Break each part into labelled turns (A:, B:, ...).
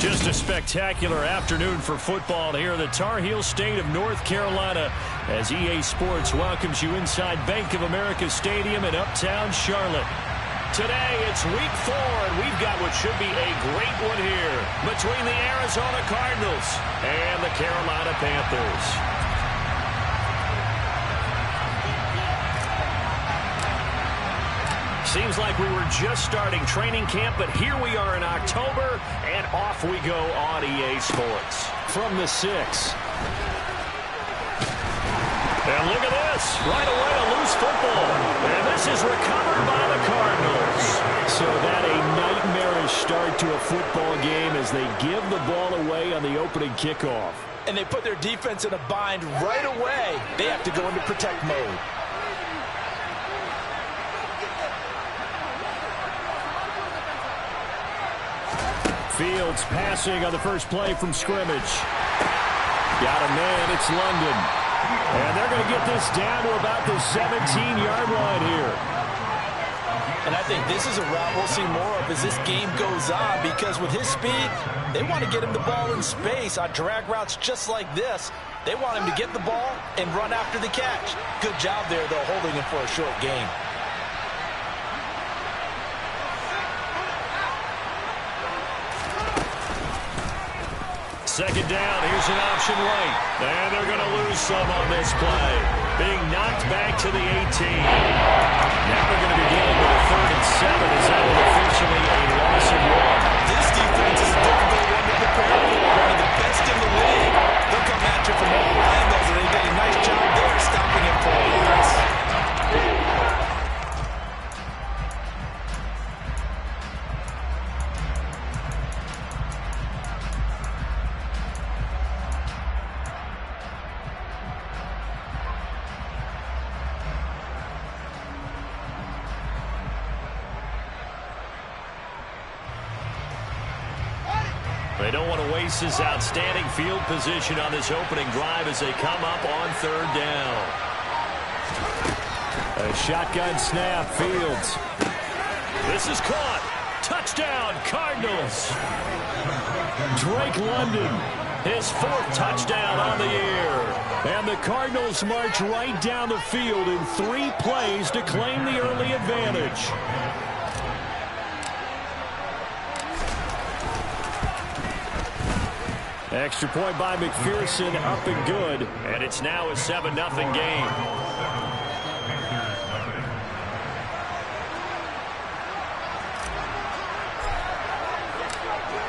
A: Just a spectacular afternoon for football here in the Tar Heel state of North Carolina as EA Sports welcomes you inside Bank of America Stadium in uptown Charlotte. Today, it's week 4, and we've got what should be a great one here between the Arizona Cardinals and the Carolina Panthers. Seems like we were just starting training camp, but here we are in October, and off we go on EA Sports. From the 6. And look at this. Right away, a loose football. And this is recovered by the Cardinals. So that a nightmarish start to a football game as they give the ball away on the opening kickoff.
B: And they put their defense in a bind right away. They have to go into protect mode.
A: Fields passing on the first play from scrimmage. Got a man, it's London. And they're going to get this down to about the 17-yard line here.
B: And I think this is a route we'll see more of as this game goes on, because with his speed, they want to get him the ball in space on drag routes just like this. They want him to get the ball and run after the catch. Good job there, though, holding him for a short gain.
A: Second down, here's an option right. And they're going to lose some on this play. Being knocked back to the 18. Now they're going to be dealing with a 3rd and 7 as that is officially a loss of 1.
B: This defense is a difficult one to prepare for. One of the best in the league. They'll come at you from all angles, and they did a nice job there stopping him for a loss.
A: They don't want to waste his outstanding field position on this opening drive as they come up on 3rd down. A shotgun snap, Fields. This is caught. Touchdown, Cardinals. Drake London, his 4th touchdown on the year. And the Cardinals march right down the field in 3 plays to claim the early advantage. Extra point by McPherson, up and good. And it's now a 7-0 game.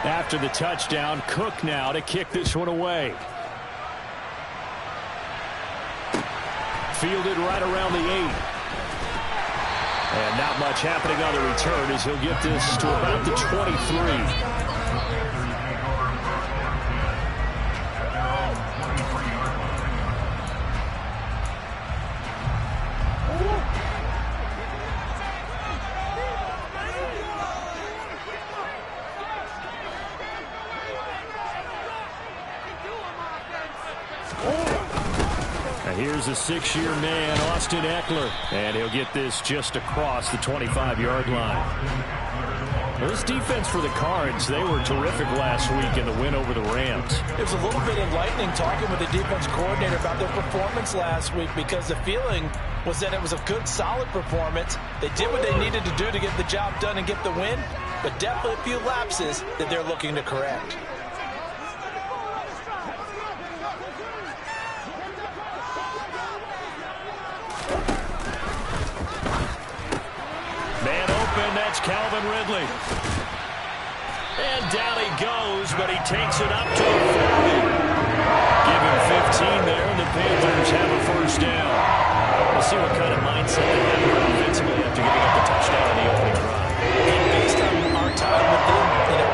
A: After the touchdown, Cook now to kick this one away. Fielded right around the 8. And not much happening on the return as he'll get this to about the 23. Here's a 6-year man, Austin Eckler, and he'll get this just across the 25-yard line. Well, this defense for the Cards, they were terrific last week in the win over the Rams.
B: It was a little bit enlightening talking with the defense coordinator about their performance last week, because the feeling was that it was a good, solid performance. They did what they needed to do to get the job done and get the win, but definitely a few lapses that they're looking to correct.
A: That's Calvin Ridley. And down he goes, but he takes it up to the 40. Give him 15 there, and the Panthers have a 1st down. We'll see what kind of mindset they have here offensively after giving up the touchdown in the opening drive.
B: And based on our time with them,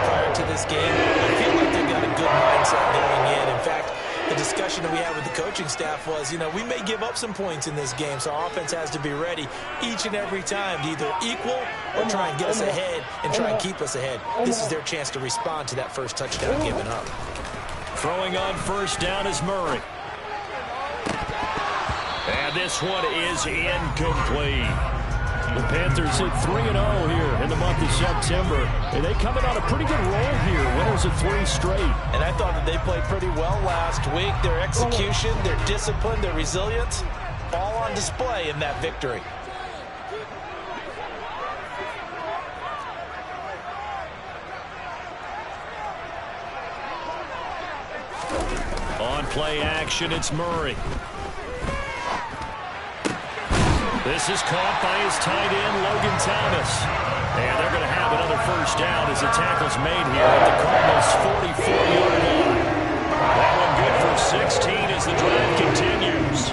B: prior to this game, I feel like they've got a good mindset going in. In fact, the discussion that we had with the coaching staff was, we may give up some points in this game, so our offense has to be ready each and every time to either equal or try and get us ahead and try and keep us ahead. This is their chance to respond to that first touchdown given up.
A: Throwing on 1st down is Murray. And this one is incomplete. The Panthers hit 3-0 here in the month month of September. And they come in on a pretty good roll here. Winners of 3 straight.
B: And I thought that they played pretty well last week. Their execution, their discipline, their resilience, all on display in that victory.
A: On play action, it's Murray. This is caught by his tight end, Logan Thomas. And they're going to have another first down as the tackle's made here at the Cardinals' 44-yard line. That one good for 16 as the drive continues.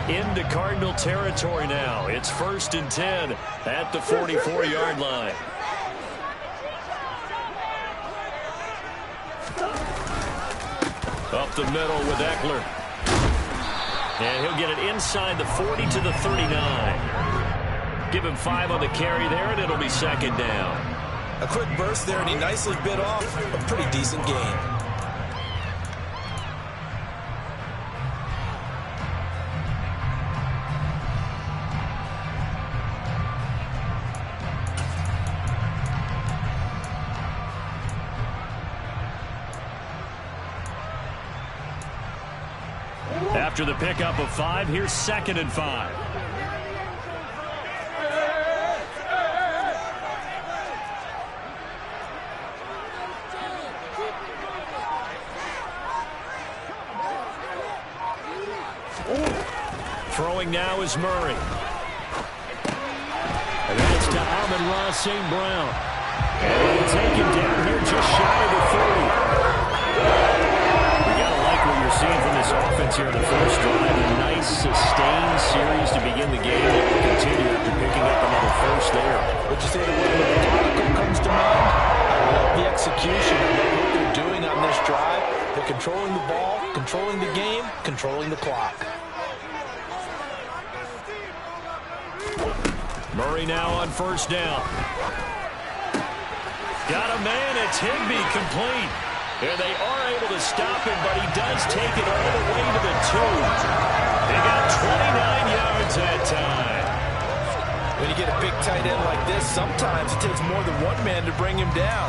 A: Into Cardinal territory now. It's 1st and 10 at the 44-yard line. Up the middle with Eckler. And he'll get it inside the 40 to the 39. Give him 5 on the carry there, and it'll be 2nd down.
B: A quick burst there, and he nicely bit off a pretty decent gain.
A: After the pickup of 5, here's 2nd and 5. Throwing now is Murray. And that's to Amon-Ra St. Brown. And he'll take him down here just shy of the 30. What you're seeing from this offense here in the first drive, a nice sustained series to begin the game that will continue after picking up another first there.
B: Would you say the word methodical comes to mind? I love the execution. I love what they're doing on this drive. They're controlling the ball, controlling the game, controlling the clock.
A: Murray now on 1st down. Got a man, it's Higbee, complete. And they are able to stop him, but he does take it all the way to the 2. They got 29 yards that time.
B: When you get a big tight end like this, sometimes it takes more than one man to bring him down.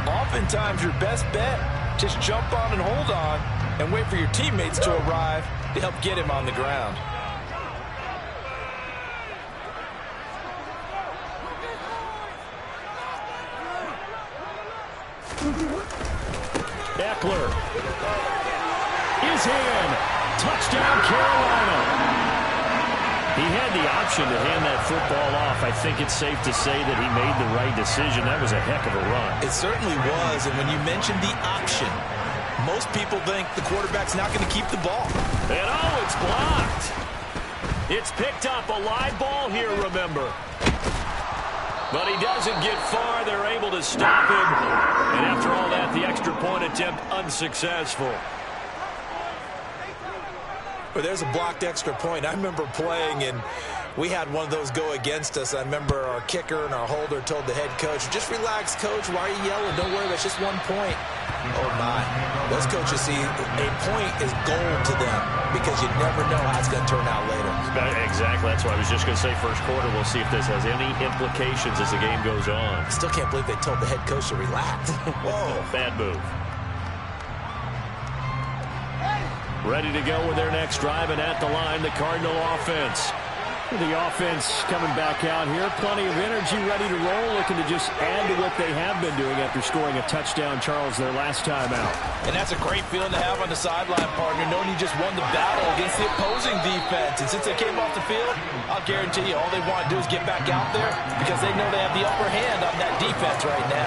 B: Oftentimes, your best bet, just jump on and hold on and wait for your teammates to arrive to help get him on the ground.
A: Eckler is in. Touchdown, Carolina. He had the option to hand that football off. I think it's safe to say that he made the right decision. That was a heck of a run.
B: It certainly was, and when you mentioned the option, most people think the quarterback's not going to keep the ball.
A: And oh, it's blocked. It's picked up, a live ball here, remember. But he doesn't get far. They're able to stop him. And after all that, the extra point attempt unsuccessful.
B: Well, there's a blocked extra point. I remember playing, and we had one of those go against us. I remember our kicker and our holder told the head coach, just relax, coach. Why are you yelling? Don't worry, that's just 1 point. Oh, my. Those coaches see a point is gold to them because you never know how it's going to turn out later.
A: Exactly. That's what I was just going to say. First quarter, we'll see if this has any implications as the game goes on.
B: I still can't believe they told the head coach to relax. Whoa.
A: Bad move. Ready to go with their next drive, and at the line, the Cardinal offense. The offense coming back out here. Plenty of energy, ready to roll, looking to just add to what they have been doing after scoring a touchdown, Charles, their last time out.
C: And that's a great feeling to have on the sideline, partner, knowing you just won the battle against the opposing defense. And since they came off the field, I'll guarantee you all they want to do is get back out there because they know they have the upper hand on that defense right now.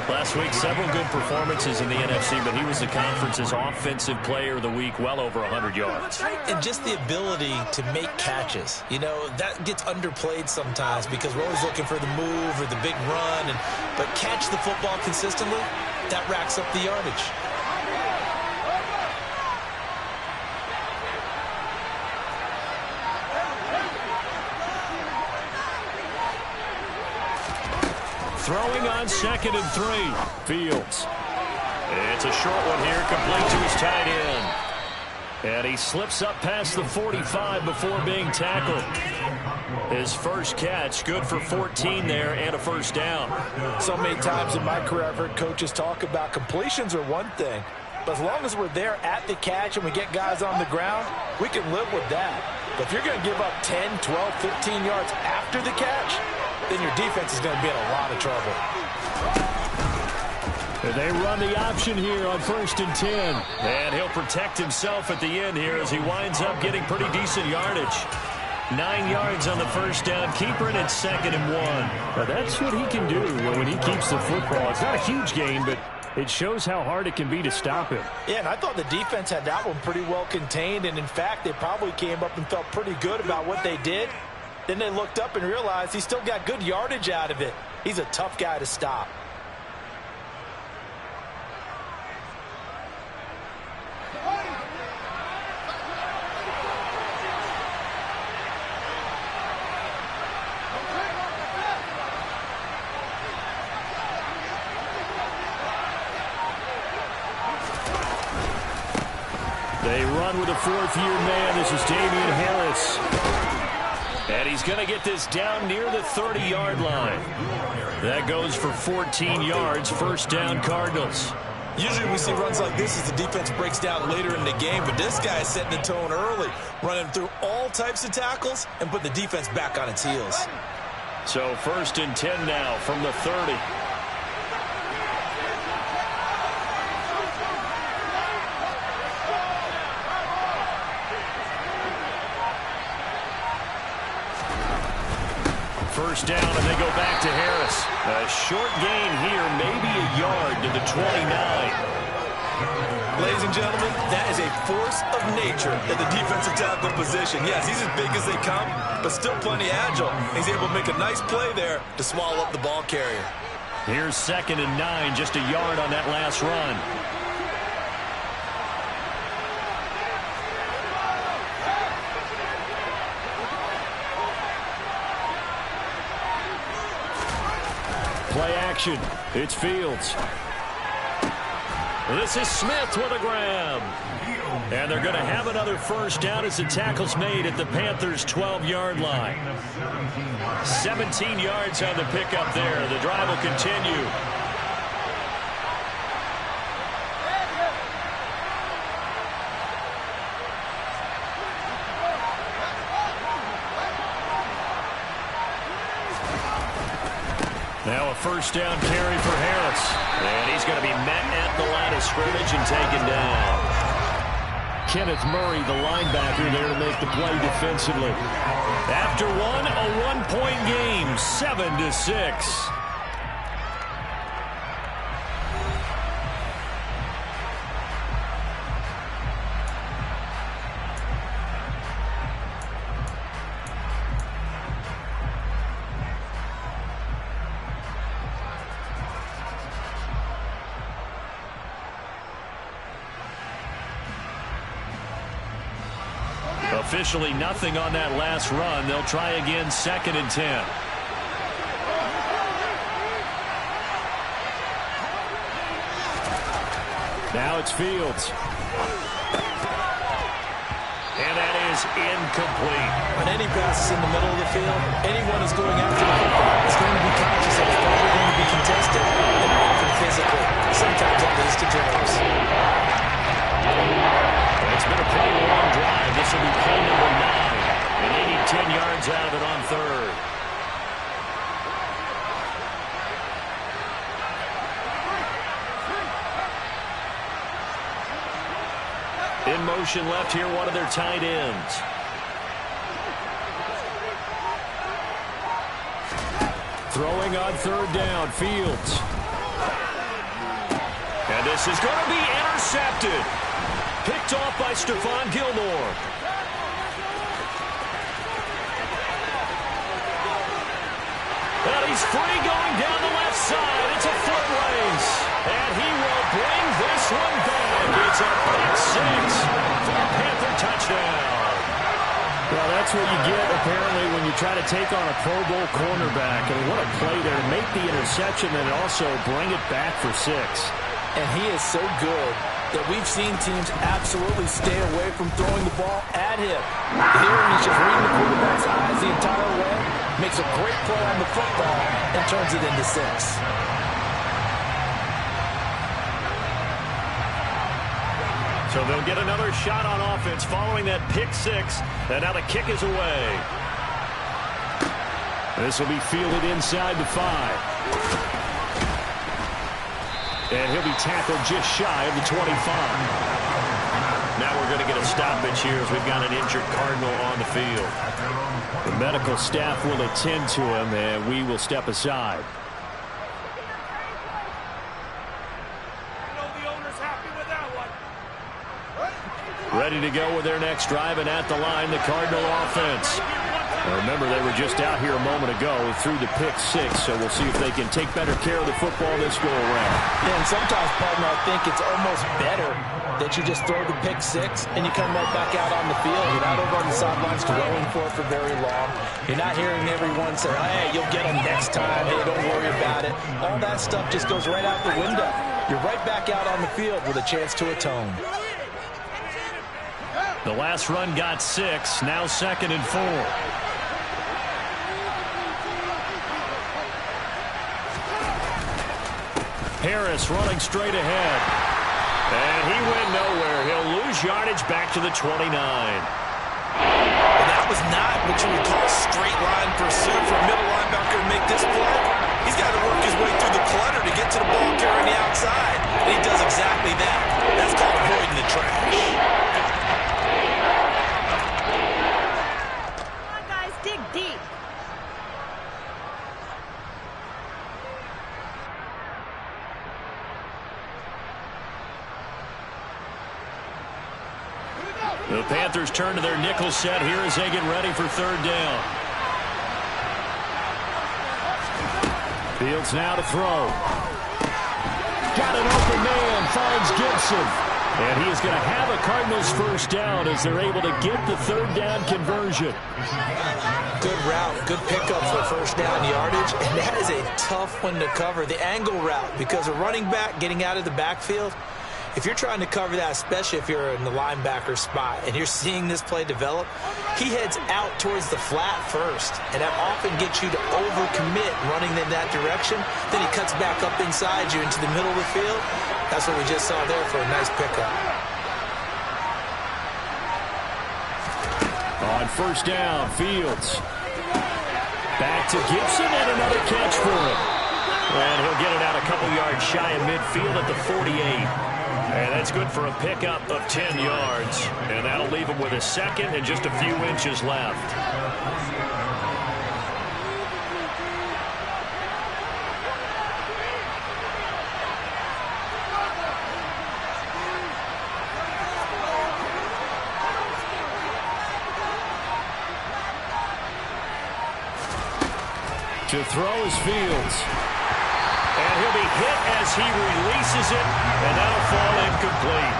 A: Last week, several good performances in the NFC, but he was the conference's offensive player of the week, well over 100 yards.
B: And just the ability to make catches. You know, that gets underplayed sometimes because we're always looking for the move or the big run. But catch the football consistently, that racks up the yardage.
A: Throwing on 2nd and 3. Fields. It's a short one here, complete to his tight end. And he slips up past the 45 before being tackled. His first catch, good for 14 there and a first down.
C: So many times in my career, I've heard coaches talk about completions are one thing. But as long as we're there at the catch and we get guys on the ground, we can live with that. But if you're going to give up 10, 12, 15 yards after the catch, then your defense is going to be in a lot of trouble.
A: And they run the option here on 1st and 10. And he'll protect himself at the end here as he winds up getting pretty decent yardage. 9 yards on the first down, keeper it at 2nd and 1. Now that's what he can do when he keeps the football. It's not a huge gain, but it shows how hard it can be to stop him.
C: Yeah, and I thought the defense had that one pretty well contained. And, in fact, they probably came up and felt pretty good about what they did. Then they looked up and realized he still got good yardage out of it. He's a tough guy to stop.
A: They run with a 4th-year man. This is Damian Harris. And he's going to get this down near the 30-yard line. That goes for 14 yards. First down, Cardinals.
B: Usually we see runs like this as the defense breaks down later in the game, but this guy is setting the tone early, running through all types of tackles and putting the defense back on its heels.
A: So 1st and 10 now from the 30. First down, and they go back to Harris. A short gain here, maybe a yard to the 29.
B: Ladies and gentlemen, that is a force of nature at the defensive tackle position. Yes, he's as big as they come, but still plenty agile. He's able to make a nice play there to swallow up the ball carrier.
A: Here's 2nd and 9, just a yard on that last run. Play action. It's Fields. This is Smith with a grab. And they're going to have another first down as the tackle's made at the Panthers' 12-yard line. 17 yards on the pickup there. The drive will continue. Now a first down carry for Harris. And he's going to be met at the line of scrimmage and taken down. Kenneth Murray, the linebacker, there to make the play defensively. After one, a one-point game, 7-6. Officially nothing on that last run. They'll try again, 2nd and 10. Now it's Fields. And that is incomplete.
B: On any passes in the middle of the field, anyone who's going after the football is going to be conscious that it's probably going to be contested and often physically. Sometimes that leads to drops.
A: It's been a pretty long drive. This will be play number 9. And they need 10 yards out of it on third. In motion left here, one of their tight ends. Throwing on third down, Fields. And this is going to be intercepted. Picked off by Stephon Gilmore. And he's free going down the left side. It's a foot race. And he will bring this one back. It's a pick six for a Panther touchdown.
D: Well, that's what you get, apparently, when you try to take on a Pro Bowl cornerback. I mean, what a play there to make the interception and also bring it back for 6.
B: And he is so good that we've seen teams absolutely stay away from throwing the ball at him. Here, he's just reading the quarterback's eyes the entire way, makes a great play on the football, and turns it into 6.
A: So they'll get another shot on offense following that pick 6. And now the kick is away. This will be fielded inside the 5. And he'll be tackled just shy of the 25. Now we're going to get a stoppage here as we've got an injured Cardinal on the field. The medical staff will attend to him, and we will step aside. Ready to go with their next drive, and at the line, the Cardinal offense. Now remember, they were just out here a moment ago through the pick 6, so we'll see if they can take better care of the football this go-around.
B: Yeah, and sometimes, partner, I think it's almost better that you just throw the pick 6 and you come right back out on the field. You're not over on the sidelines dwelling for it for very long. You're not hearing everyone say, hey, you'll get them next time. Hey, don't worry about it. All that stuff just goes right out the window. You're right back out on the field with a chance to atone.
A: The last run got 6, now 2nd and 4. Harris running straight ahead. And he went nowhere. He'll lose yardage back to the 29.
B: Well, that was not what you would call straight line pursuit for a middle linebacker to make this play. He's got to work his way through the clutter to get to the ball carrying the outside. And he does exactly that. That's called avoiding the trash.
A: The Panthers turn to their nickel set here as they get ready for third down. Fields now to throw. Got an open man, finds Gibson. And he is going to have a Cardinals first down as they're able to get the third down conversion.
B: Good route, good pickup for first down yardage, and that is a tough one to cover, the angle route, because a running back getting out of the backfield, if you're trying to cover that, especially if you're in the linebacker spot and you're seeing this play develop, he heads out towards the flat first, and that often gets you to overcommit running in that direction. Then he cuts back up inside you into the middle of the field. That's what we just saw there for a nice pickup.
A: On first down, Fields. Back to Gibson and another catch for him. And he'll get it out a couple yards shy of midfield at the 48. And that's good for a pickup of 10 yards. And that'll leave him with a second and just a few inches left. To throw is Fields. And he'll be hit as he releases it, and that'll fall incomplete.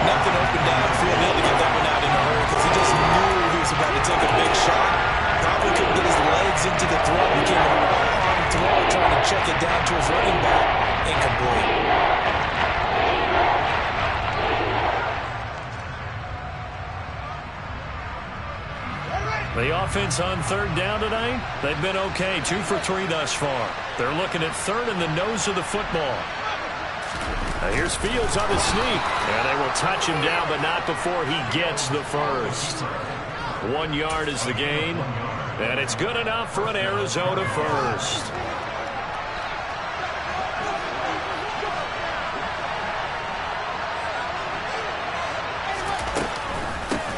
B: Nothing open downfield. He had to get that one out in a hurry because he just knew he was about to take a big shot. Probably couldn't get his legs into the throw. Became a long throw, trying to check it down to his running back. Incomplete.
A: offense on third down tonight? They've been okay, 2 for 3 thus far. They're looking at third in the nose of the football. Now here's Fields on the sneak. And they will touch him down, but not before he gets the first. 1 yard is the gain. And it's good enough for an Arizona first.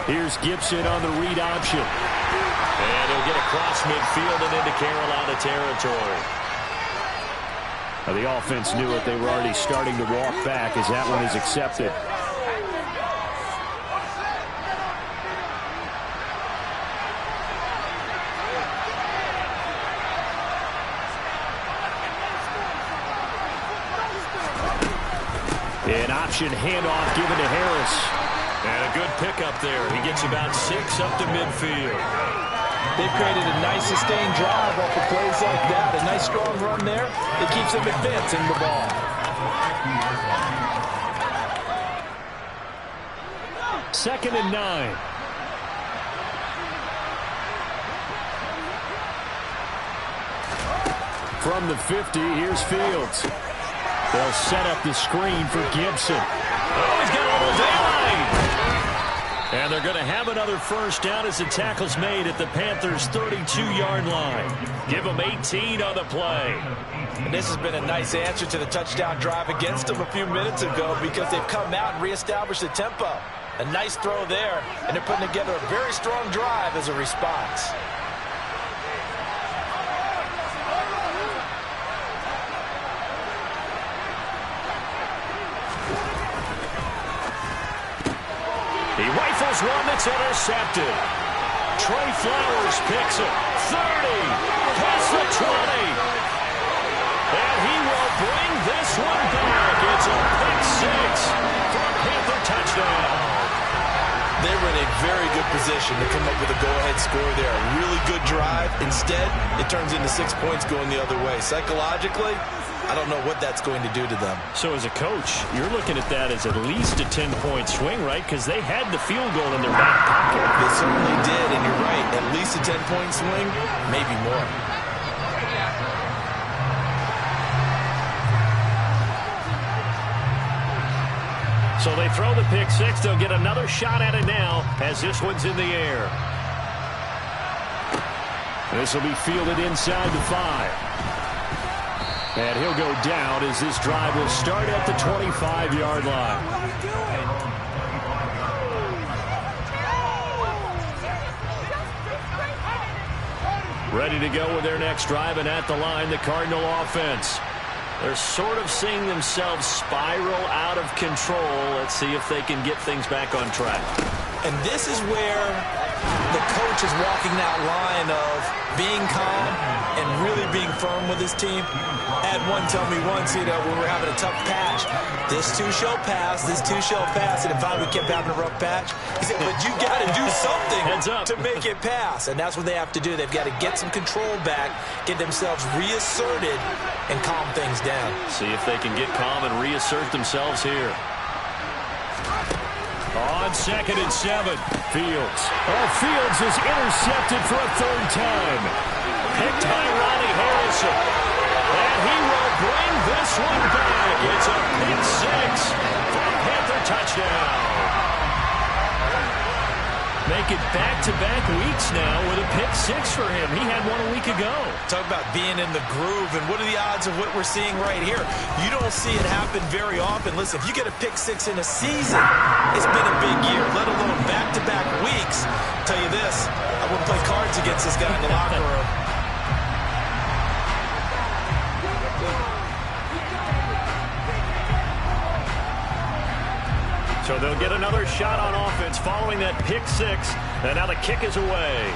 A: Here's Gibson on the read option. And he'll get across midfield and into Carolina territory.
D: Now the offense knew it. They were already starting to walk back as that one is accepted. An option handoff given to Harris.
A: And a good pickup there. He gets about 6 up to midfield.
B: They've created a nice sustained drive off of plays like that. A nice strong run there. It keeps them advancing the ball.
A: Second and 9.
D: From the 50, here's Fields. They'll set up the screen for Gibson.
A: Oh, he's got all the daylight. And they're going to have another first down as the tackle's made at the Panthers' 32-yard line. Give them 18 on the play.
B: And this has been a nice answer to the touchdown drive against them a few minutes ago because they've come out and reestablished the tempo. A nice throw there, and they're putting together a very strong drive as a response.
A: He rifles one that's intercepted. Trey Flowers picks it. 30. Past the 20. And he will bring this one back. It's a pick 6 for a Panther touchdown.
B: They were in a very good position to come up with a go-ahead score there. A really good drive. Instead, it turns into 6 points going the other way. Psychologically, I don't know what that's going to do to them.
A: So as a coach, you're looking at that as at least a 10-point swing, right? Because they had the field goal in their back pocket.
B: They certainly did, and you're right. At least a 10-point swing, maybe more.
A: So they throw the pick 6. They'll get another shot at it now as this one's in the air. This will be fielded inside the 5. And he'll go down as this drive will start at the 25-yard line. Ready to go with their next drive, and at the line, the Cardinal offense. They're sort of seeing themselves spiral out of control. Let's see if they can get things back on track.
B: And this is where the coach is walking that line of being calm and really being firm with his team. I had one tell me once, when we were having a tough patch, this too shall pass, this too shall pass. And finally we kept having a rough patch. He said, but you got to do something to make it pass. And that's what they have to do. They've got to get some control back, get themselves reasserted, and calm things down.
A: See if they can get calm and reassert themselves here. On 2nd and 7, Fields. Oh, Fields is intercepted for a 3rd time. Picked by Ronnie Harrison. And he will bring this one back. It's a pick 6 for a Panther touchdown. Make it back-to-back weeks now with a pick 6 for him. He had one a week ago.
B: Talk about being in the groove, and what are the odds of what we're seeing right here? You don't see it happen very often. Listen, if you get a pick 6 in a season, it's been a big year, let alone back-to-back weeks. I'll tell you this, I wouldn't play cards against this guy in the locker room.
A: So they'll get another shot on offense following that pick 6. And now the kick is away.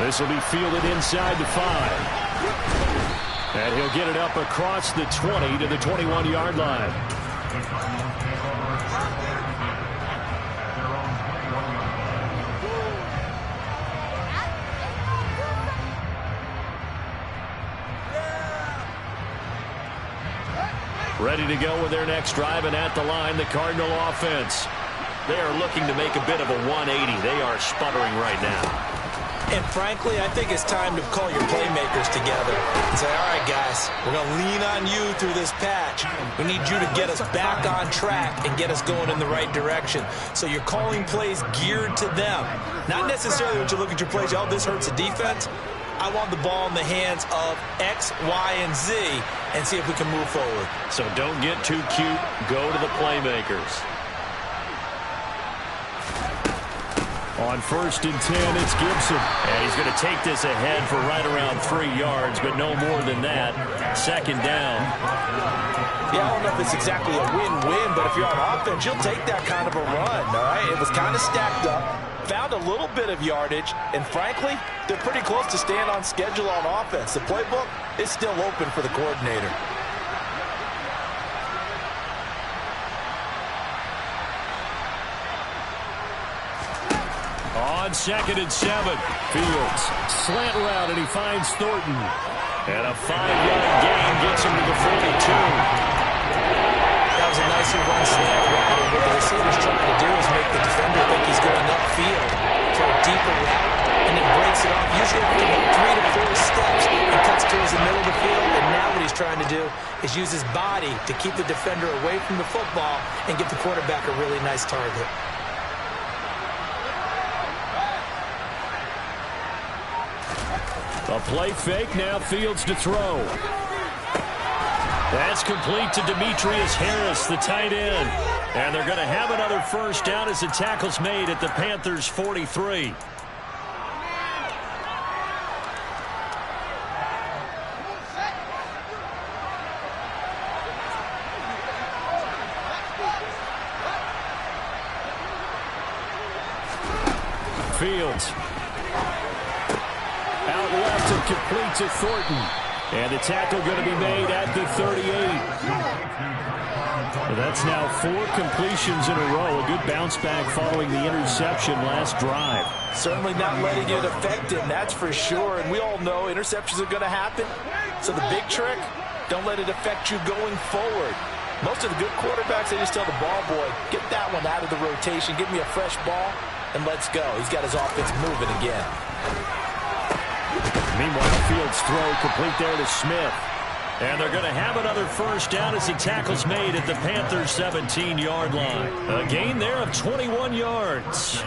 A: This will be fielded inside the 5. And he'll get it up across the 20 to the 21-yard line. Ready to go with their next drive, and at the line, the Cardinal offense. They are looking to make a bit of a 180. They are sputtering right now.
B: And frankly, I think it's time to call your playmakers together and say, all right, guys, we're going to lean on you through this patch. We need you to get us back on track and get us going in the right direction. So you're calling plays geared to them. Not necessarily when you look at your plays, oh, this hurts the defense. I want the ball in the hands of X, Y, and Z and see if we can move forward.
A: So don't get too cute. Go to the playmakers. On 1st and 10, it's Gibson. And he's going to take this ahead for right around 3 yards, but no more than that. 2nd down.
C: Yeah, I don't know if it's exactly a win-win, but if you're on offense, you'll take that kind of a run, all right? It was kind of stacked up, found a little bit of yardage, and frankly, they're pretty close to staying on schedule on offense. The playbook is still open for the coordinator.
A: On 2nd and 7, Fields slant route, and he finds Thornton. And a 5-yard gain gets him to the 42.
B: That was a nicely run slant route. And what the receiver's trying to do is make the defender think he's going upfield for a deeper route, and then breaks it off, usually after about 3 to 4 steps, and cuts towards the middle of the field. And now what he's trying to do is use his body to keep the defender away from the football and give the quarterback a really nice target.
A: A play fake, now Fields to throw. That's complete to Demetrius Harris, the tight end. And they're going to have another 1st down as the tackle's made at the Panthers' 43. Fields. Out left and complete to Thornton. And the tackle going to be made at the 38. Well, that's now 4 completions in a row. A good bounce back following the interception last drive.
C: Certainly not letting it affect him, that's for sure. And we all know interceptions are going to happen. So the big trick, don't let it affect you going forward. Most of the good quarterbacks, they just tell the ball boy, get that one out of the rotation, give me a fresh ball, and let's go. He's got his offense moving again.
A: Meanwhile, Fields' throw complete there to Smith. And they're going to have another 1st down as the tackle's made at the Panthers' 17-yard line. A gain there of 21 yards.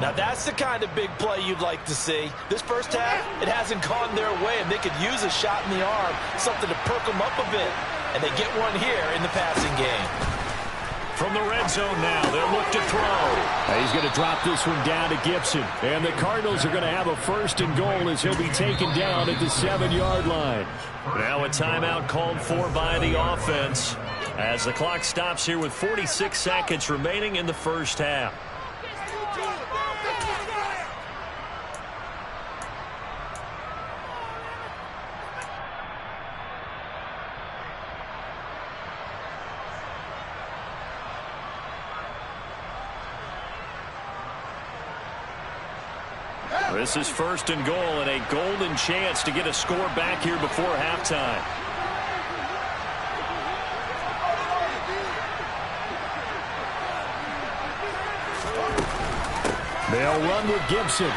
C: Now that's the kind of big play you'd like to see. This first half, it hasn't gone their way, and they could use a shot in the arm, something to perk them up a bit. And they get one here in the passing game.
A: From the red zone now, they'll look to throw. He's going to drop this one down to Gibson. And the Cardinals are going to have a 1st and goal as he'll be taken down at the 7-yard line. Now a timeout called for by the offense as the clock stops here with 46 seconds remaining in the 1st half. This is 1st and goal and a golden chance to get a score back here before halftime. They'll run with Gibson.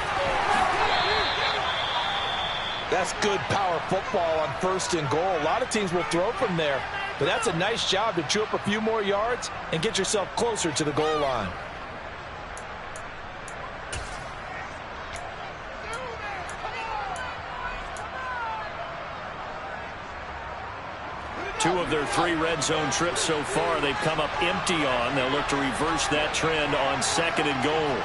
C: That's good power football on 1st and goal. A lot of teams will throw from there, but that's a nice job to chew up a few more yards and get yourself closer to the goal line.
A: Two of their 3 red zone trips so far they've come up empty on. They'll look to reverse that trend on 2nd and goal.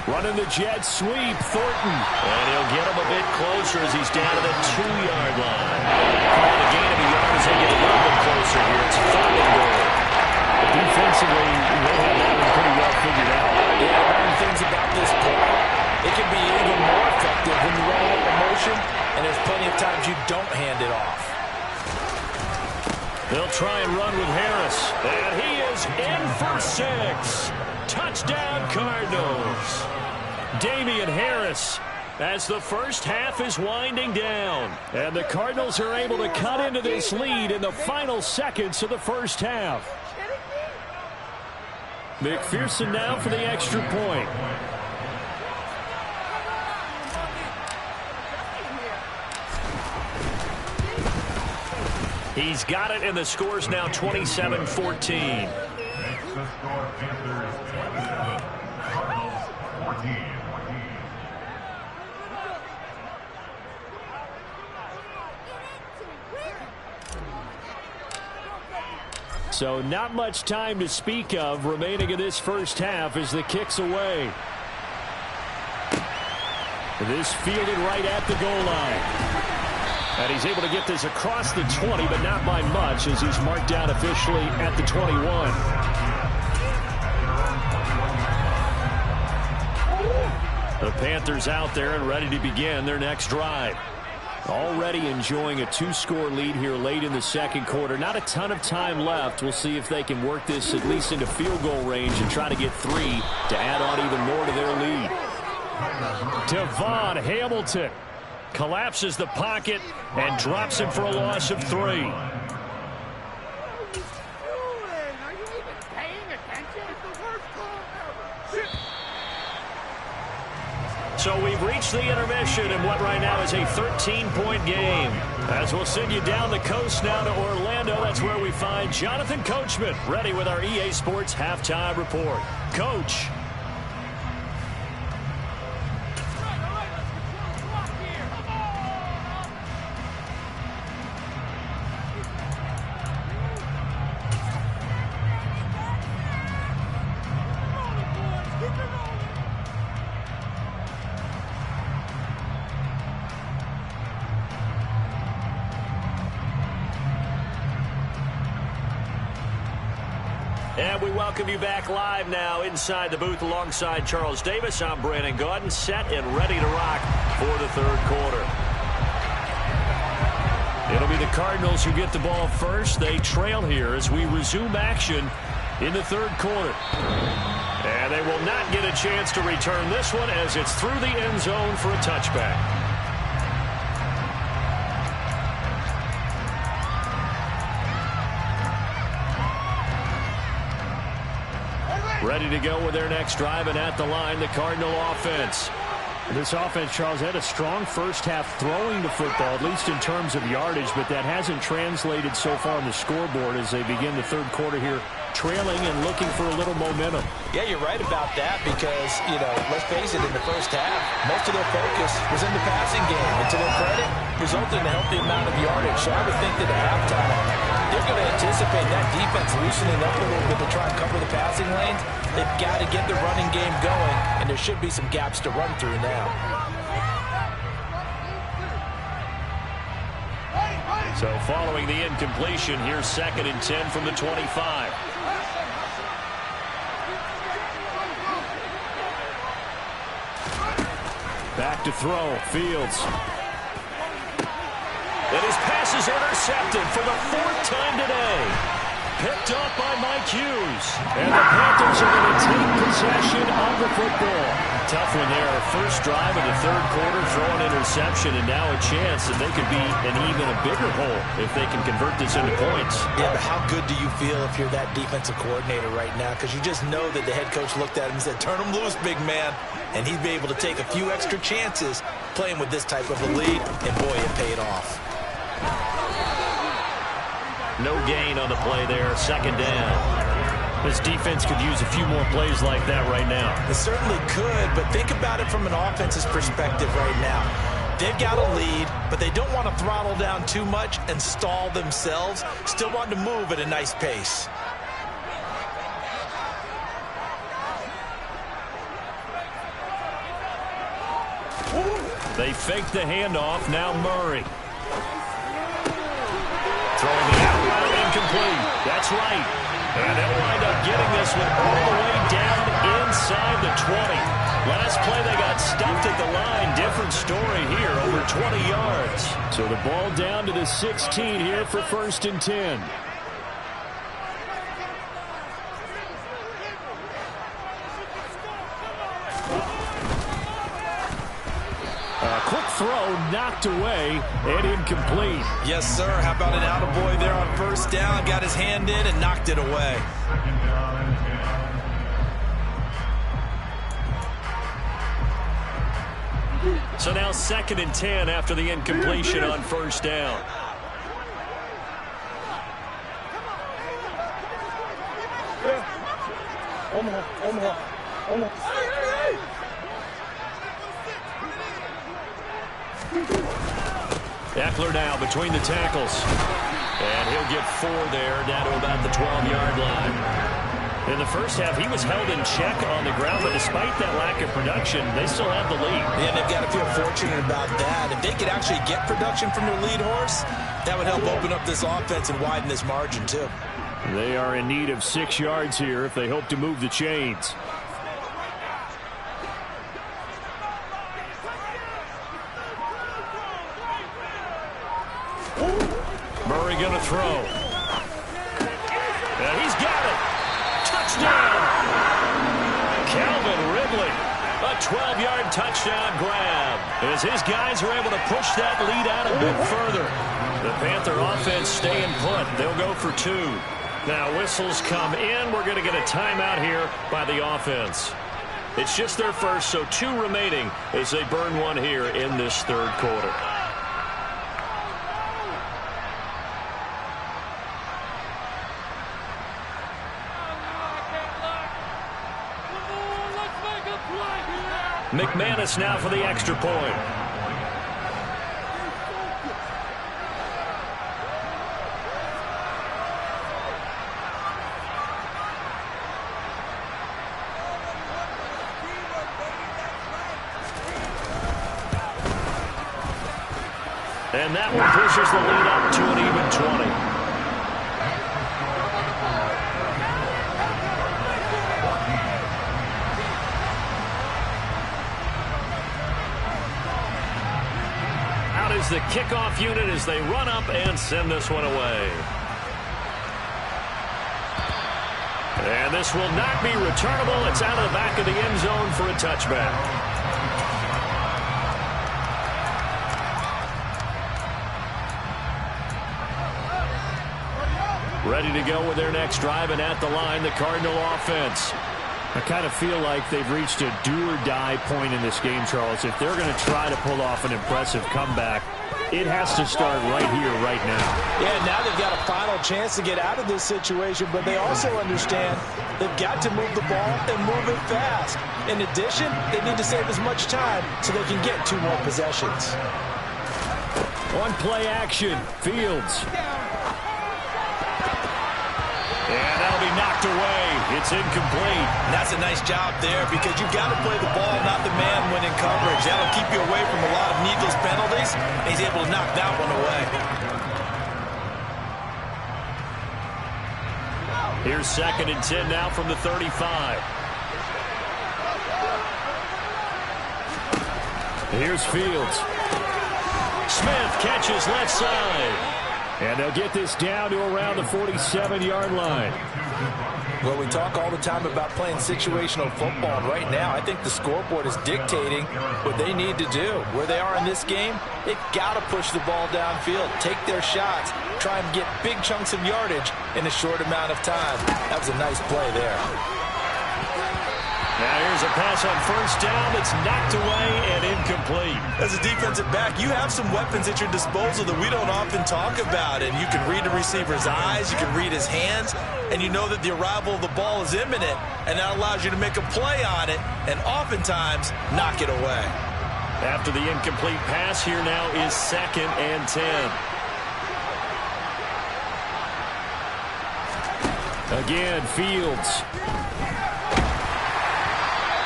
A: Running the jet sweep, Thornton. And he'll get him a bit closer as he's down to the 2-yard line. Call the gain of a yard as they get a little bit closer here. It's 3rd and goal. Defensively, they have that one pretty well figured out.
C: Yeah, one of the things about this play, it can be even more effective when you run up a motion, and there's plenty of times you don't hand it off.
A: They'll try and run with Harris. And he is in for 6. Touchdown, Cardinals. Damian Harris. as the first half is winding down. And the Cardinals are able to cut into this lead in the final seconds of the first half. McPherson now for the extra point. He's got it, and the score's now 27-14. So not much time to speak of remaining in this first half as the kick's away. This fielded right at the goal line. And he's able to get this across the 20, but not by much as he's marked down officially at the 21. The Panthers out there and ready to begin their next drive. Already enjoying a 2-score lead here late in the second quarter. Not a ton of time left. We'll see if they can work this at least into field goal range and try to get 3 to add on even more to their lead. Devon Hamilton collapses the pocket and drops him for a loss of 3. So we've reached the intermission in what right now is a 13-point game. As we'll send you down the coast now to Orlando, that's where we find Jonathan Coachman ready with our EA Sports Halftime Report. Coach. And we welcome you back live now inside the booth alongside Charles Davis. I'm Brandon Gaudin, set and ready to rock for the third quarter. It'll be the Cardinals who get the ball first. They trail here as we resume action in the third quarter. And they will not get a chance to return this one as it's through the end zone for a touchback. Ready to go with their next drive, and at the line, the Cardinal offense.
D: This offense, Charles, had a strong first half throwing the football, at least in terms of yardage, but that hasn't translated so far on the scoreboard as they begin the third quarter here, trailing and looking for a little momentum.
B: Yeah, you're right about that because, let's face it, in the first half, most of their focus was in the passing game. And to their credit, resulted in a healthy amount of yardage. So I would think that at halftime, they're going to anticipate that defense loosening up a little bit to try and cover the passing lanes. They've got to get the running game going, and there should be some gaps to run through now.
A: So following the incompletion, here's 2nd and 10 from the 25. Back to throw, Fields. And his pass is intercepted for the 4th time today. Picked up by Mike Hughes. And the Panthers are going to take possession of the football. Tough one there. First drive of the third quarter, throw an interception, and now a chance that they could be in even a bigger hole if they can convert this into points.
B: Yeah, but how good do you feel if you're that defensive coordinator right now? Because you just know that the head coach looked at him and said, turn him loose, big man. And he'd be able to take a few extra chances playing with this type of a lead, and boy, it paid off.
A: No gain on the play there, 2nd down. This defense could use a few more plays like that right now.
B: It certainly could, but think about it from an offense's perspective right now. They've got a lead, but they don't want to throttle down too much and stall themselves. Still want to move at a nice pace.
A: They fake the handoff, now Murray. Throwing the out incomplete. That's right. And they'll wind up getting this one all the way down inside the 20. Last play they got stumped at the line. Different story here, over 20 yards.
D: So the ball down to the 16 here for 1st and 10. knocked away and incomplete.
B: Yes, sir. How about an attaboy there on first down? Got his hand in and knocked it away.
A: So now 2nd and 10 after the incompletion on first down. Eckler now between the tackles. And he'll get 4 there, down to about the 12-yard line. In the first half, he was held in check on the ground, but despite that lack of production, they still have the lead.
B: Yeah, they've got to feel fortunate about that. If they could actually get production from their lead horse, that would help open up this offense and widen this margin, too.
D: They are in need of 6 yards here if they hope to move the chains. Murray going to throw. And he's got it. Touchdown. Calvin Ridley. A 12-yard touchdown grab as his guys are able to push that lead out a bit further. The Panther offense staying put. They'll go for 2. Now whistles come in. We're going to get a timeout here by the offense. It's just their first, so 2 remaining as they burn one here in this third quarter. McManus now for the extra point. And that one pushes the lead up to an even 20. Is the kickoff unit as they run up and send this one away. And this will not be returnable. It's out of the back of the end zone for a touchback. Ready to go with their next drive, and at the line, the Cardinal offense. I kind of feel like they've reached a do-or-die point in this game, Charles. If they're going to try to pull off an impressive comeback, it has to start right here, right now.
B: Yeah, now they've got a final chance to get out of this situation, but they also understand they've got to move the ball and move it fast. In addition, they need to save as much time so they can get 2 more possessions.
D: On play action, Fields.
A: And that'll be knocked away. It's incomplete.
B: And that's a nice job there because you've got to play the ball, not the man when in coverage. That'll keep you away from a lot of needless penalties. And he's able to knock that one away.
A: Here's 2nd and 10 now from the 35.
D: Here's Fields.
A: Smith catches left side.
D: And they'll get this down to around the 47-yard line.
C: Well, we talk all the time about playing situational football, and right now I think the scoreboard is dictating what they need to do. Where they are in this game, they've got to push the ball downfield, take their shots, try and get big chunks of yardage in a short amount of time. That was a nice play there.
A: Now here's a pass on first down that's knocked away and incomplete.
B: As a defensive back, you have some weapons at your disposal that we don't often talk about. And you can read the receiver's eyes, you can read his hands, and you know that the arrival of the ball is imminent. And that allows you to make a play on it and oftentimes knock it away.
A: After the incomplete pass, here now is 2nd and 10.
D: Again, Fields.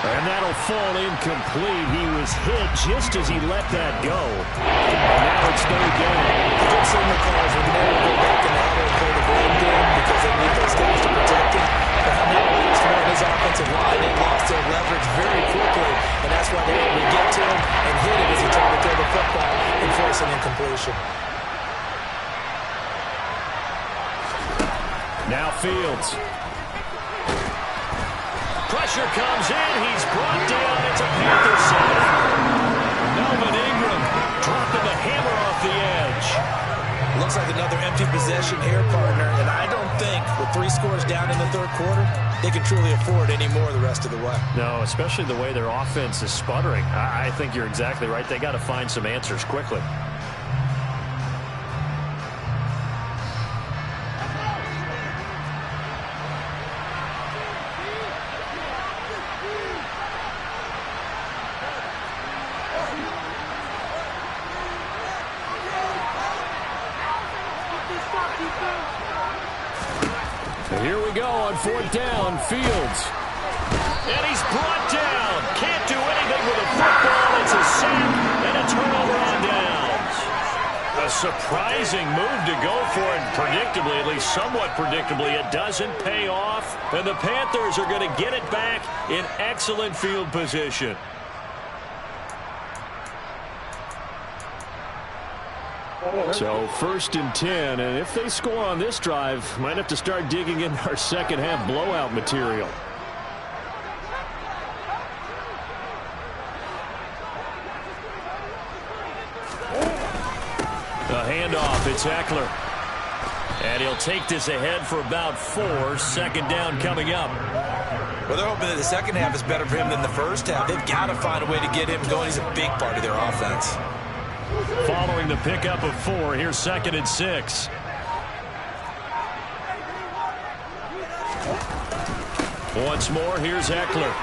D: And that'll fall incomplete. He was hit just as he let that go. And now it's third down.
B: The good signal calls when they go back in the huddle and play the blame game because they need those guys to protect him. But now last one, his offensive line, they lost their leverage very quickly. And that's why they were able to get to him and hit him as he tried to throw the football and force an incompletion.
D: Now Fields.
A: Pressure comes in. He's brought down. It's a Panthers sack. Melvin Ingram dropping the catch.
B: Looks like another empty possession here, partner, and I don't think with 3 scores down in the third quarter, they can truly afford any more the rest of the way.
A: No, especially the way their offense is sputtering. I think you're exactly right. They got to find some answers quickly.
D: Here we go on 4th down. Fields.
A: And he's brought down. Can't do anything with a football. It's a sack and a turnover on downs. A surprising move to go for it. Predictably, at least somewhat predictably, it doesn't pay off. And the Panthers are going to get it back in excellent field position.
D: So 1st and 10, and if they score on this drive, might have to start digging in our second half blowout material.
A: A handoff, it's Eckler. And he'll take this ahead for about 4. 2nd down coming up.
B: Well, they're hoping that the second half is better for him than the first half. They've got to find a way to get him going. He's a big part of their offense.
A: Following the pickup of 4, here's 2nd and 6. Once more, here's Eckler.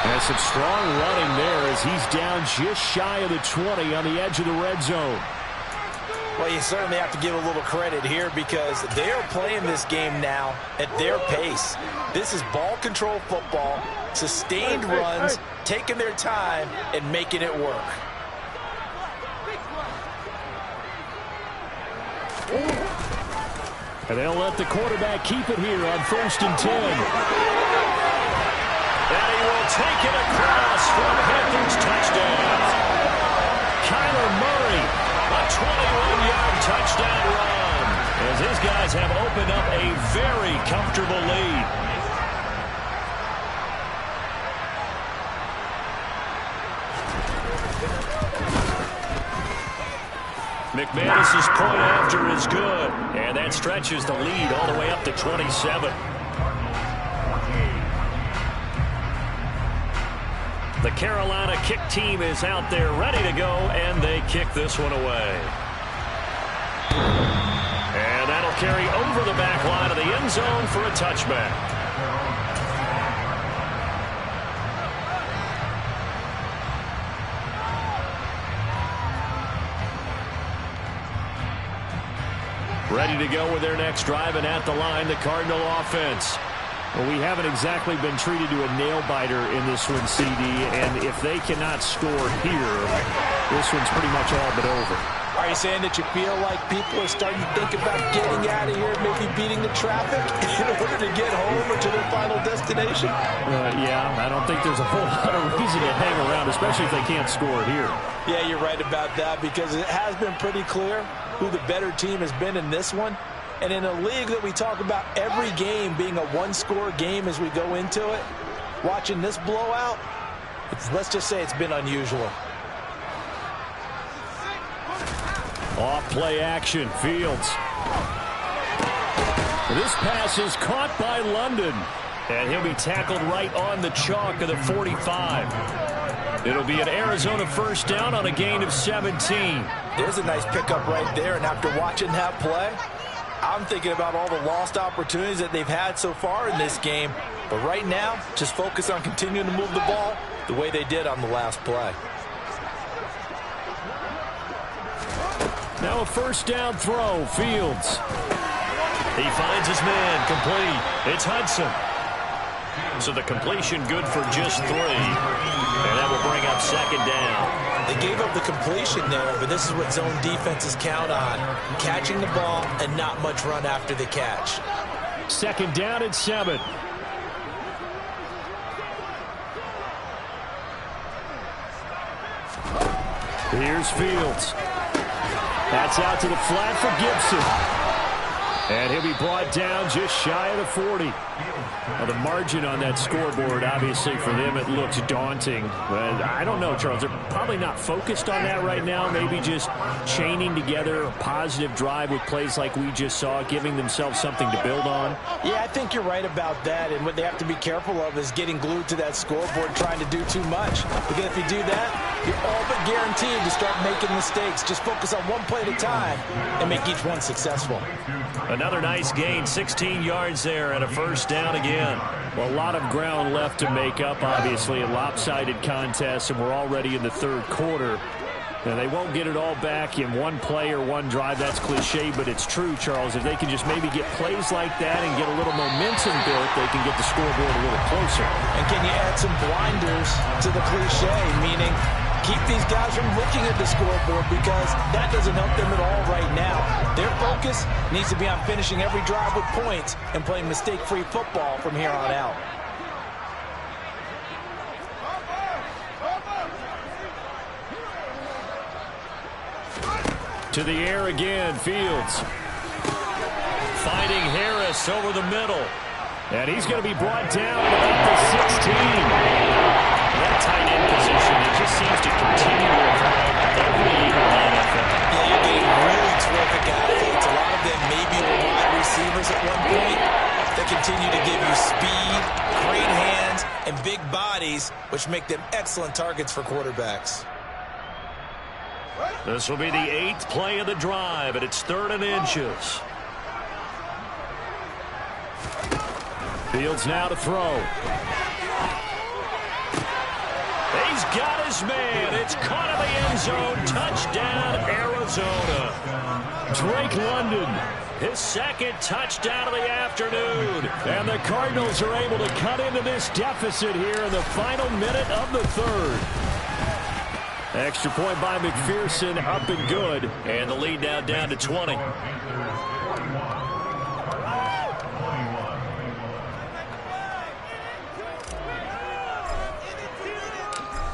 D: And some strong running there as he's down just shy of the 20 on the edge of the red zone.
C: Well, you certainly have to give a little credit here because they are playing this game now at their pace. This is ball control football, sustained runs, taking their time, and making it work.
D: And they'll let the quarterback keep it here on 1st and 10.
A: And he will take it across for a Panthers touchdown. Kyler Murray, a 21-yard touchdown run, as his guys have opened up a very comfortable lead. McManus's point after is good, and that stretches the lead all the way up to 27. The Carolina kick team is out there ready to go, and they kick this one away. And that'll carry over the back line of the end zone for a touchback. Ready to go with their next drive, and at the line, the Cardinal offense.
D: Well, we haven't exactly been treated to a nail-biter in this one, CD, and if they cannot score here, this one's pretty much all but over.
C: Are you saying that you feel like people are starting to think about getting out of here, maybe beating the traffic in order to get home or to their final destination?
D: Yeah, I don't think there's a whole lot of reason to hang around, especially if they can't score here.
C: Yeah, you're right about that because it has been pretty clear who the better team has been in this one. And in a league that we talk about every game being a one-score game as we go into it, watching this blowout, let's just say it's been unusual.
D: Off play action, Fields. This pass is caught by London.
A: And he'll be tackled right on the chalk of the 45. It'll be an Arizona first down on a gain of 17.
C: There's a nice pickup right there, and after watching that play, I'm thinking about all the lost opportunities that they've had so far in this game. But right now, just focus on continuing to move the ball the way they did on the last play.
D: Now a first down throw, Fields.
A: He finds his man, complete. It's Hudson. So the completion good for just 3. And that will bring up second down.
B: They gave up the completion there, but this is what zone defenses count on. Catching the ball and not much run after the catch.
D: Second down at 7. Here's Fields. That's out to the flat for Gibson. And he'll be brought down just shy of the 40. Well, the margin on that scoreboard, obviously, for them, it looks daunting. But I don't know, Charles. They're probably not focused on that right now. Maybe just chaining together a positive drive with plays like we just saw, giving themselves something to build on.
B: Yeah, I think you're right about that. And what they have to be careful of is getting glued to that scoreboard, trying to do too much. Because if you do that, you're all but guaranteed to start making mistakes. Just focus on one play at a time and make each one successful.
A: Another nice gain, 16 yards there, and a first down again.
D: Well, a lot of ground left to make up, obviously, a lopsided contest, and we're already in the third quarter. Now, they won't get it all back in one play or one drive. That's cliche, but it's true, Charles. If they can just maybe get plays like that and get a little momentum built, they can get the scoreboard a little closer.
B: And can you add some blinders to the cliche, meaning keep these guys from looking at the scoreboard, because that doesn't help them at all right now. Their focus needs to be on finishing every drive with points and playing mistake-free football from here on out.
A: To the air again, Fields. Finding Harris over the middle.
D: And he's going to be brought down at the 16.
A: That tight end position, it just seems to continue to evolve every year in the NFL.
B: Yeah, you're getting really terrific athletes. A lot of them maybe were wide receivers at one point. They continue to give you speed, great hands, and big bodies, which make them excellent targets for quarterbacks.
A: This will be the 8th play of the drive, and it's 3rd and inches.
D: Fields now to throw.
A: He's got his man. It's caught in the end zone. Touchdown, Arizona.
D: Drake London.
A: His 2nd touchdown of the afternoon.
D: And the Cardinals are able to cut into this deficit here in the final minute of the 3rd. Extra point by McPherson, up and good.
A: And the lead now down to 20.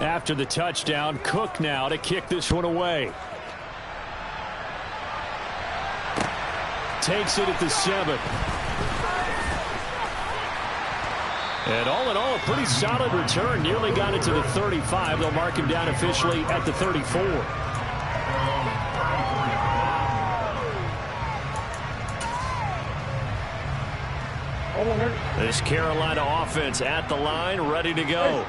D: After the touchdown, Cook now to kick this one away. Takes it at the 7. And all in all, a pretty solid return. Nearly got it to the 35. They'll mark him down officially at the 34.
A: This Carolina offense at the line, ready to go.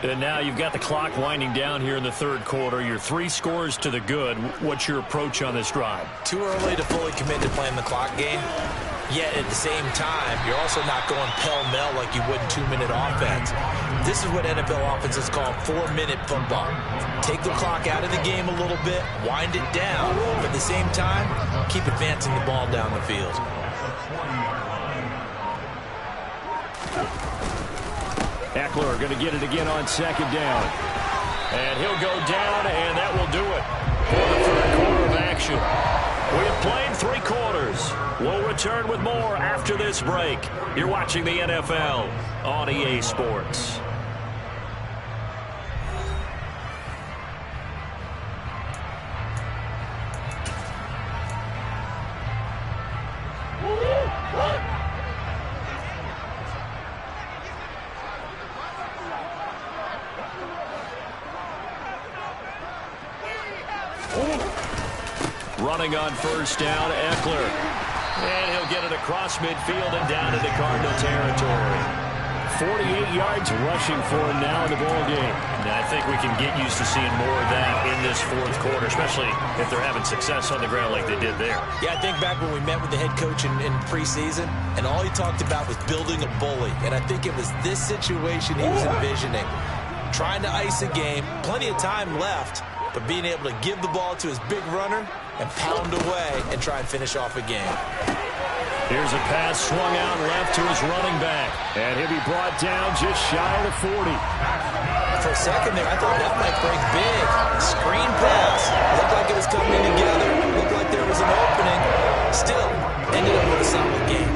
A: And now you've got the clock winding down here in the 3rd quarter. You're 3 scores to the good. What's your approach on this drive?
B: Too early to fully commit to playing the clock game. Yet at the same time, you're also not going pell-mell like you would in 2-minute offense. This is what NFL offenses call 4-minute football. Take the clock out of the game a little bit, wind it down, but at the same time, keep advancing the ball down the field.
D: Eckler going to get it again on 2nd down.
A: And he'll go down, and that will do it for the 3rd quarter of action. We have played 3 quarters. We'll return with more after this break. You're watching the NFL on EA Sports. Running on 1st down, Eckler. And he'll get it across midfield and down into Cardinal territory.
D: 48 yards rushing for him now in the ball game.
A: And I think we can get used to seeing more of that in this 4th quarter, especially if they're having success on the ground like they did there.
B: Yeah, I think back when we met with the head coach in preseason, and all he talked about was building a bully. And I think it was this situation he was envisioning. Trying to ice a game, plenty of time left, but being able to give the ball to his big runner and pound away and try and finish off a game.
A: Here's a pass swung out left to his running back.
D: And he'll be brought down just shy of the 40.
B: For a second there, I thought that might break big. Screen pass. Looked like it was coming together. Looked like there was an opening. Still, ended up with a solid game.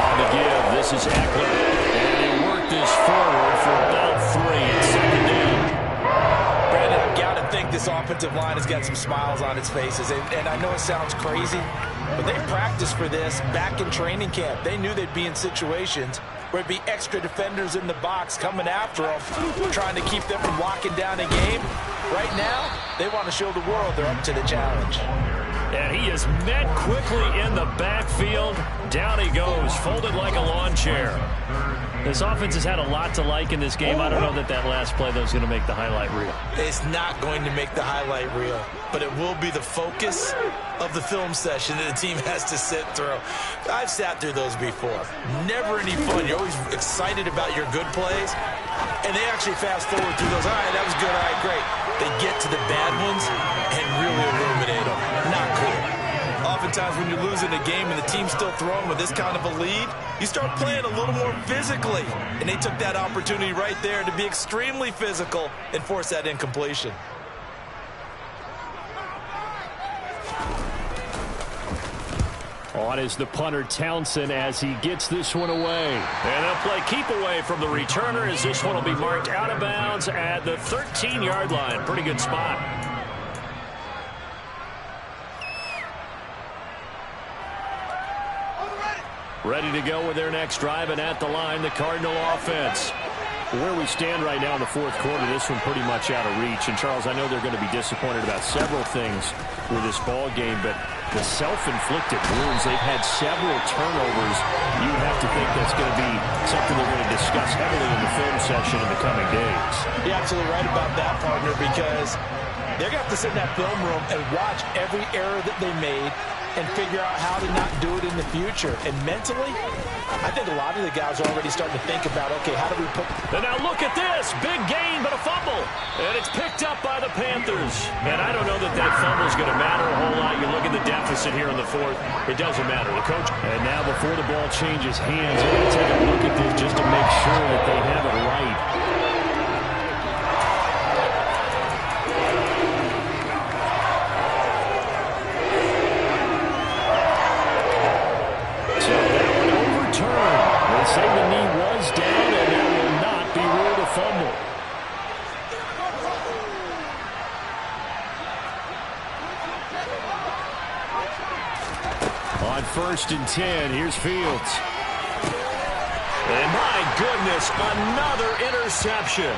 A: On the give, this is Eckler. And he worked this forward for about 3 and 2nd down.
B: Brad,
C: offensive line has got some smiles on its faces. And I know it sounds crazy, but they practiced for this back in training camp. They knew they'd be in situations where it'd be extra defenders in the box coming after them, trying to keep them from locking down a game. Right now, they want to show the world they're up to the challenge.
A: And he is met quickly in the backfield. Down he goes, folded like a lawn chair. This offense has had a lot to like in this game. I don't know that last play, though, is going to make the highlight reel.
C: It's not going to make the highlight reel, but it will be the focus of the film session that the team has to sit through. I've sat through those before. Never any fun. You're always excited about your good plays, and they actually fast forward through those. All right, that was good. All right, great. They get to the bad ones and really illuminate them. Not cool. Oftentimes when you're losing a game and the team's still throwing with this kind of a lead, you start playing a little more physically. And they took that opportunity right there to be extremely physical and force that incompletion.
D: On is the punter, Townsend, as he gets this one away.
A: And they'll play keep away from the returner as this one will be marked out of bounds at the 13-yard line. Pretty good spot. Ready to go with their next drive, and at the line, the Cardinal offense.
D: Where we stand right now in the fourth quarter, this one pretty much out of reach. And, Charles, I know they're going to be disappointed about several things with this ball game, but the self-inflicted wounds, they've had several turnovers. You have to think that's going to be something they're going to discuss heavily in the film session in the coming days.
C: You're absolutely right about that, partner, because they're going to have to sit in that film room and watch every error that they made and figure out how to not do it in the future. And mentally, I think a lot of the guys are already starting to think about, okay, how do we put...
A: And now look at this. Big gain, but a fumble. And it's picked up by the Panthers. And I don't know that fumble is going to matter a whole lot. You look at the deficit here in the fourth. It doesn't matter. The coach...
D: And now before the ball changes hands, we're going to take a look at this just to make sure that they have it right. Say the knee was down, and that will not be ruled a fumble. On 1st and 10, here's Fields.
A: And my goodness, another interception.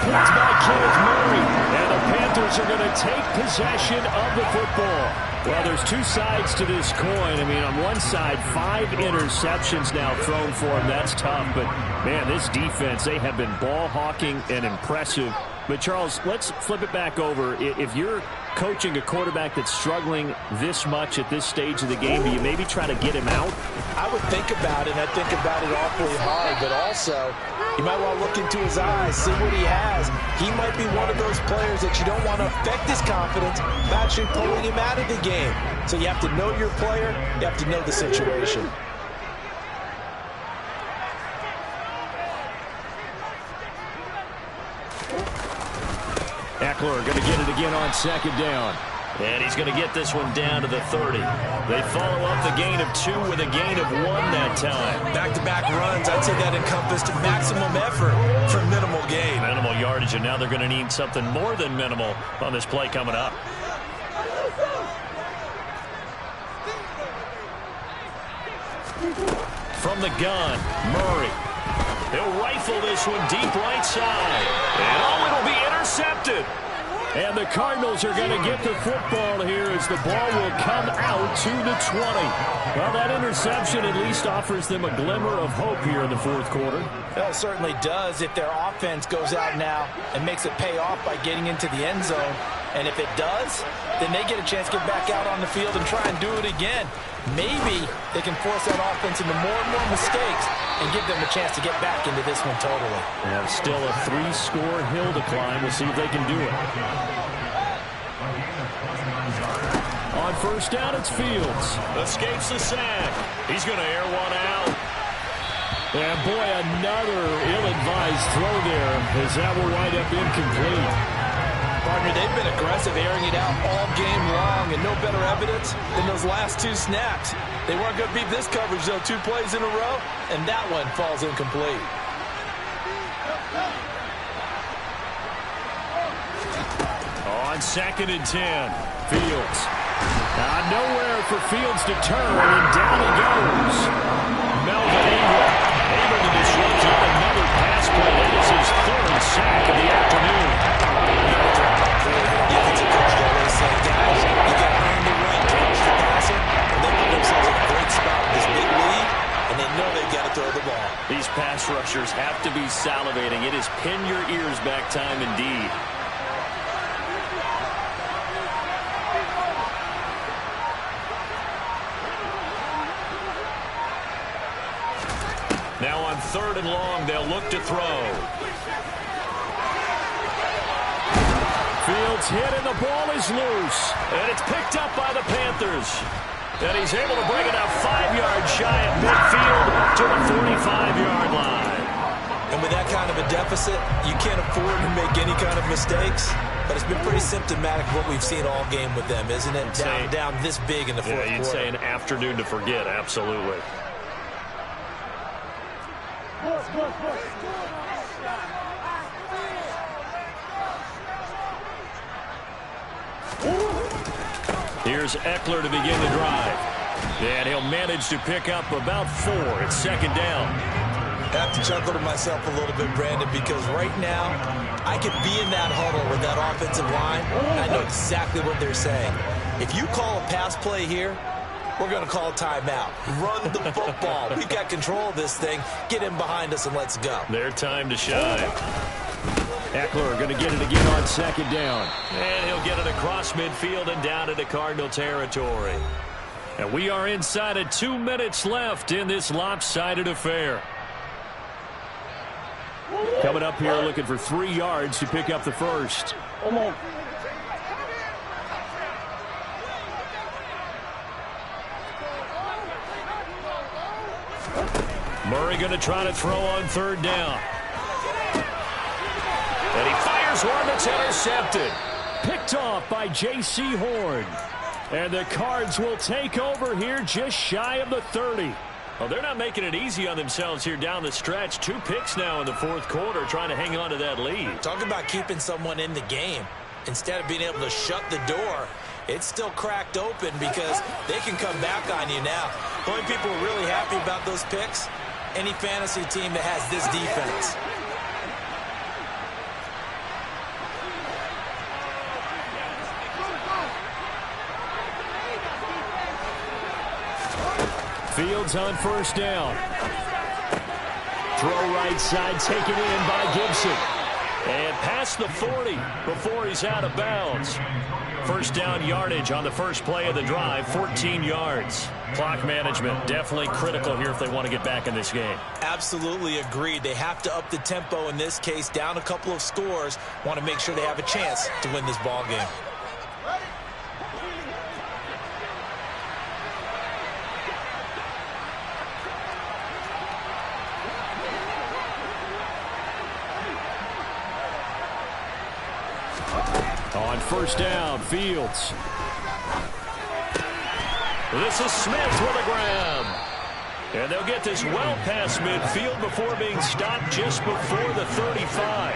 A: That's by Kenneth Murray. And the Panthers are going to take possession of the football.
D: Well, there's two sides to this coin. I mean, on one side, 5 interceptions now thrown for him. That's tough. But, man, this defense, they have been ball hawking and impressive. But, Charles, let's flip it back over. If you're coaching a quarterback that's struggling this much at this stage of the game, do you maybe try to get him out?
C: I would think about it, and I think about it awfully hard. But also, you might want to look into his eyes, see what he has. He might be one of those players that you don't want to affect his confidence by actually pulling him out of the game. So you have to know your player. You have to know the situation.
D: Eckler going to get it again on 2nd down.
A: And he's going to get this one down to the 30. They follow up the gain of 2 with a gain of 1 that time.
C: Back-to-back runs, I'd say that encompassed maximum effort for minimal gain.
A: Minimal yardage, and now they're going to need something more than minimal on this play coming up. From the gun, Murray. He'll rifle this one deep right side. And it'll be intercepted.
D: And the Cardinals are going to get the football here as the ball will come out to the 20. Well, that interception at least offers them a glimmer of hope here in the fourth quarter.
C: Well, it certainly does if their offense goes out now and makes it pay off by getting into the end zone. And if it does, then they get a chance to get back out on the field and try and do it again. Maybe they can force that offense into more and more mistakes and give them a chance to get back into this one totally.
D: Yeah, still a 3-score hill to climb. We'll see if they can do it. On 1st down, it's Fields.
A: Escapes the sack. He's going to air one out.
D: And boy, another ill-advised throw there as that will wind up incomplete.
C: Partner, they've been aggressive, airing it out all game long, and no better evidence than those last 2 snaps. They weren't going to beat this coverage, though, 2 plays in a row, and that one falls incomplete.
D: On
A: on 2nd and 10. Fields. Nowhere for Fields to turn, and down he goes. Melvin Ingram able to disrupt yet another pass play. That is his 3rd sack of the afternoon.
B: Defensive coach always say, guys, you got to earn the right to rush the passer. They put themselves in a great spot with this big lead, and they know they've got to throw the ball.
A: These pass rushers have to be salivating. It is pin your ears back time indeed. Now on 3rd and long, they'll look to throw. Fields hit and the ball is loose. And it's picked up by the Panthers. And he's able to bring it out 5 yards shy of midfield to the 45-yard line.
B: And with that kind of a deficit, you can't afford to make any kind of mistakes. But it's been pretty symptomatic of what we've seen all game with them, isn't it? Down this big in the fourth quarter.
A: You'd say an afternoon to forget, absolutely. Here's Eckler to begin the drive. And he'll manage to pick up about 4. It's 2nd down.
B: I have to chuckle to myself a little bit, Brandon, because right now I could be in that huddle with that offensive line, and I know exactly what they're saying. If you call a pass play here, we're going to call a timeout. Run the football. We've got control of this thing. Get in behind us and let's go.
A: Their time to shine. Eckler going to get it again on 2nd down. And he'll get it across midfield and down into Cardinal territory. And we are inside of 2 minutes left in this lopsided affair. Coming up here looking for 3 yards to pick up the first. Murray going to try to throw on 3rd down. And he fires one that's intercepted. Picked off by J.C. Horn. And the Cards will take over here just shy of the 30. Well, they're not making it easy on themselves here down the stretch. 2 picks now in the 4th quarter trying to hang on to that lead.
B: Talk about keeping someone in the game. Instead of being able to shut the door, it's still cracked open because they can come back on you now. The only people who are really happy about those picks, any fantasy team that has this defense.
A: Fields on 1st down. Throw right side taken in by Gibson. And past the 40 before he's out of bounds. 1st down yardage on the first play of the drive, 14 yards. Clock management definitely critical here if they want to get back in this game.
B: Absolutely agreed. They have to up the tempo in this case, down a couple of scores. Want to make sure they have a chance to win this ball game.
A: On 1st down, Fields. This is Smith with a grab. And they'll get this well past midfield before being stopped just before the 35.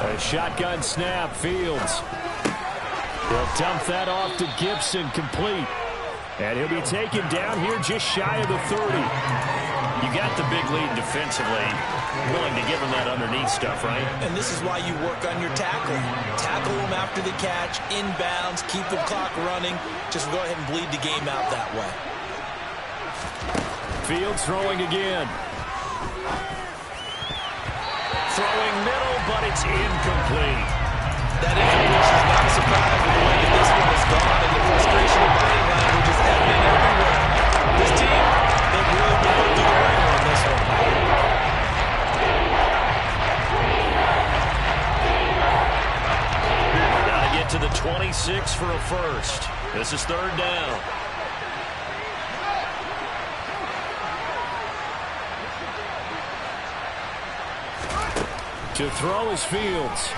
A: A shotgun snap, Fields. He'll dump that off to Gibson, complete. And he'll be taken down here just shy of the 30. You got the big lead defensively. Willing to give him that underneath stuff, right?
B: And this is why you work on your tackling. Tackle him after the catch, inbounds, keep the clock running. Just go ahead and bleed the game out that way.
A: Fields throwing again. Throwing middle, but it's incomplete.
B: That incompletion is not a surprise with the way that this one has gone, and the frustration of body language is evident everywhere. This team, they've really been put through the ringer on this one.
A: Gotta get to the 26 for a first. This is 3rd down. To throw is Fields.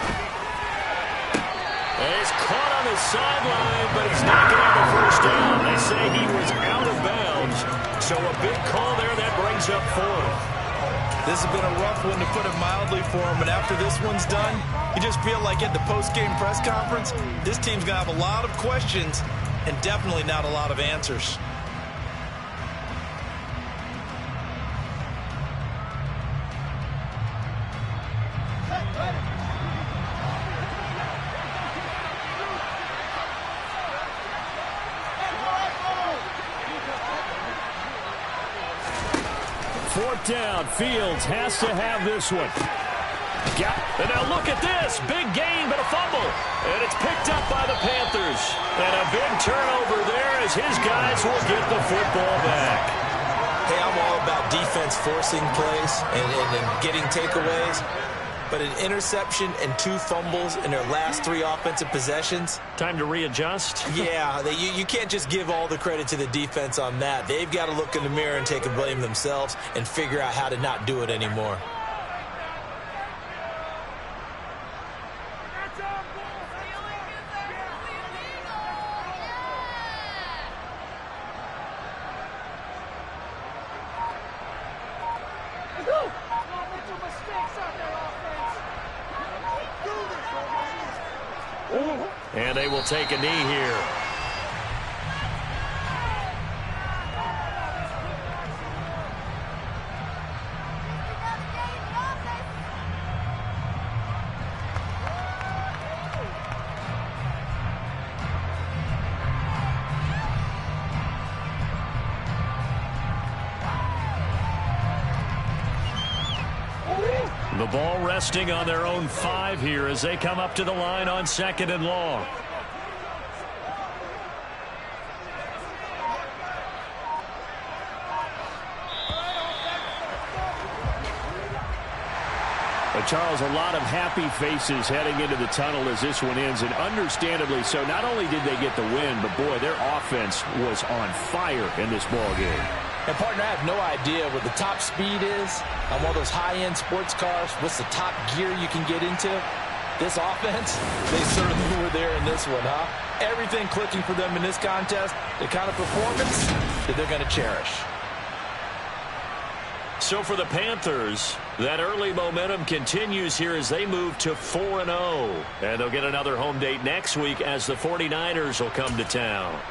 A: And he's caught on the sideline, but he's not going to have a first down. They say he was out of bounds. So a big call there that brings up 4th.
B: This has been a rough one, to put it mildly, for him. And after this one's done, you just feel like at the post-game press conference, this team's going to have a lot of questions and definitely not a lot of answers.
D: Fourth down. Fields has to have this one.
A: And now look at this. Big gain, but a fumble. And it's picked up by the Panthers. And a big turnover there as his guys will get the football back.
B: Hey, I'm all about defense forcing plays and getting takeaways. But an interception and 2 fumbles in their last 3 offensive possessions.
A: Time to readjust.
B: Yeah, you can't just give all the credit to the defense on that. They've got to look in the mirror and take a blame themselves and figure out how to not do it anymore.
A: And they will take a knee here. The ball resting on their own 5 here as they come up to the line on 2nd and long.
D: But Charles, a lot of happy faces heading into the tunnel as this one ends, and understandably so. Not only did they get the win, but boy, their offense was on fire in this ball game.
C: And, partner, I have no idea what the top speed is on one of those high-end sports cars. What's the top gear you can get into? This offense, they certainly were there in this one, huh? Everything clicking for them in this contest, the kind of performance that they're going to cherish.
A: So for the Panthers, that early momentum continues here as they move to 4-0. And they'll get another home date next week as the 49ers will come to town.